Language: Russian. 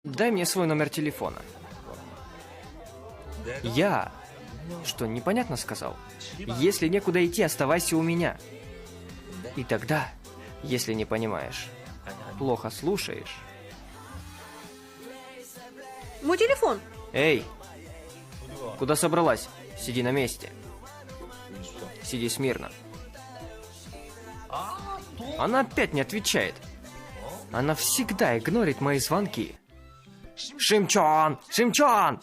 Дай мне свой номер телефона. Я... Что, непонятно сказал? Если некуда идти, оставайся у меня. И тогда, если не понимаешь, плохо слушаешь... Мой телефон. Эй! Куда собралась? Сиди на месте. Сиди смирно. Она опять не отвечает. Она всегда игнорит мои звонки. Шимчон! Шимчон!